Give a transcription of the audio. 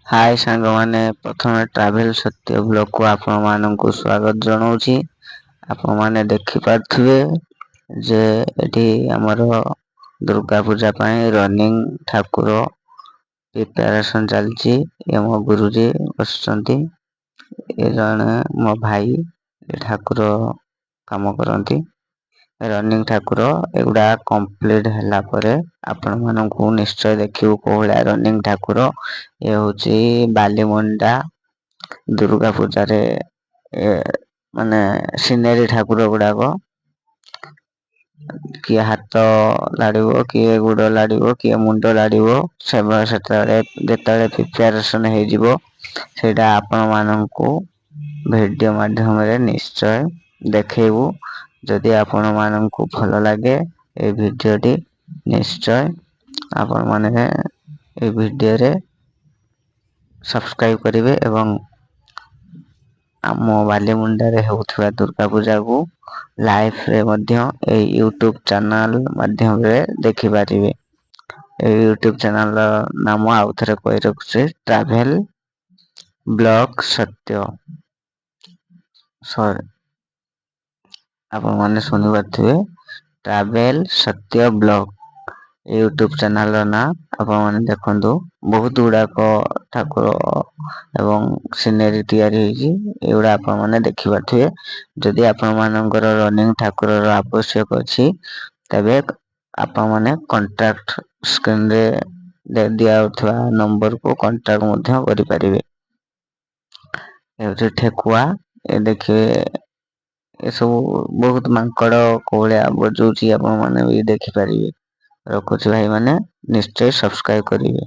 ହାଏ ସାଙ୍ଗମାନେ, ପ୍ରଥମେ ଟ୍ରାଭେଲ ସତ୍ୟ ବ୍ଲଗକୁ ଆପଣମାନଙ୍କୁ ସ୍ୱାଗତ ଜଣାଉଛି। ଆପଣମାନେ ଦେଖିପାରୁଥିବେ ଯେ ଏଠି ଆମର ଦୁର୍ଗା ପୂଜା ପାଇଁ ରନିଂ ଠାକୁର ପ୍ରିପାରେସନ ଚାଲିଛି। ମୋ ଗୁରୁଜୀ ବସିଛନ୍ତି। ଏ ଜଣେ ମୋ ଭାଇ ଠାକୁର କାମ କରନ୍ତି। ରନିଂ ଠାକୁର ଏଗୁଡା କମ୍ପ୍ଲିଟ ହେଲା ପରେ ଆପଣ ମାନଙ୍କୁ ନିଶ୍ଚୟ ଦେଖିବୁ କୋଉ ଭଳିଆ ରନିଂ ଠାକୁର। ଏ ହଉଛି ବାଲିମୁଣ୍ଡା ଦୁର୍ଗା ପୂଜାରେ ମାନେ ସିନେରୀ ଠାକୁର ଗୁଡାକ। କିଏ ହାତ ଲାଡ଼ିବ, କିଏ ଗୋଡ ଲାଡ଼ିବ, କିଏ ମୁଣ୍ଡ ଲାଡ଼ିବ। ସେତେବେଳେ ଯେତେବେଳେ ପ୍ରିପାରେସନ ହେଇଯିବ ସେଇଟା ଆପଣ ମାନଙ୍କୁ ଭିଡିଓ ମାଧ୍ୟମରେ ନିଶ୍ଚୟ ଦେଖେଇବୁ। ଯଦି ଆପଣ ମାନଙ୍କୁ ଭଲ ଲାଗେ ଏ ଭିଡିଓଟି ନିଶ୍ଚୟ ଆପଣ ମାନେ ଏ ଭିଡିଓରେ ସବସ୍କ୍ରାଇବ କରିବେ ଏବଂ ଆମ ବାଲିମୁଣ୍ଡାରେ ହେଉଥିବା ଦୁର୍ଗା ପୂଜାକୁ ଲାଇଫରେ ମଧ୍ୟ ଏଇ ୟୁଟ୍ୟୁବ ଚ୍ୟାନେଲ ମାଧ୍ୟମରେ ଦେଖିପାରିବେ। ଏଇ ୟୁଟ୍ୟୁବ ଚ୍ୟାନେଲ ର ନାମ ଆଉଥରେ କହି ରଖୁଛି, ଟ୍ରାଭେଲ ବ୍ଲଗ ସତ୍ୟ। ଆପଣ ମାନେ ଶୁଣିପାରୁଥିବେ, ଟ୍ରାଭେଲ ସତ୍ୟ ବ୍ଲଗ। ୟୁଟ୍ୟୁବ ଚ୍ୟାନେଲ ର ନାଁ ଆପଣ ମାନେ ଦେଖନ୍ତୁ। ବହୁତ ଗୁଡାକ ଠାକୁର ଏବଂ ସିନେରୀ ତିଆରି ହେଇଛି। ଏଇଗୁଡା ଆପଣ ମାନେ ଦେଖିପାରୁଥିବେ। ଯଦି ଆପଣ ମାନଙ୍କର ରନିଂ ଠାକୁରର ଆବଶ୍ୟକ ଅଛି, ତେବେ ଆପଣ ମାନେ କଣ୍ଟାକ୍ଟ ସ୍କ୍ରିନରେ ଦିଆଯାଉଥିବା ନମ୍ବରକୁୁ କଣ୍ଟାକ୍ଟ ମଧ୍ୟ କରିପାରିବେ। ଏ ହଉଛି ଠେକୁଆ, ଏ ଦେଖିବେ ଏସବୁ ବହୁତ ମାଙ୍କଡ କୋଉଭଳିଆ ବଜଉଛି ଆପଣ ମାନେ ବି ଦେଖିପାରିବେ। ରଖୁଛି ଭାଇ ମାନେ, ନିଶ୍ଚୟ ସବସ୍କ୍ରାଇବ କରିବେ।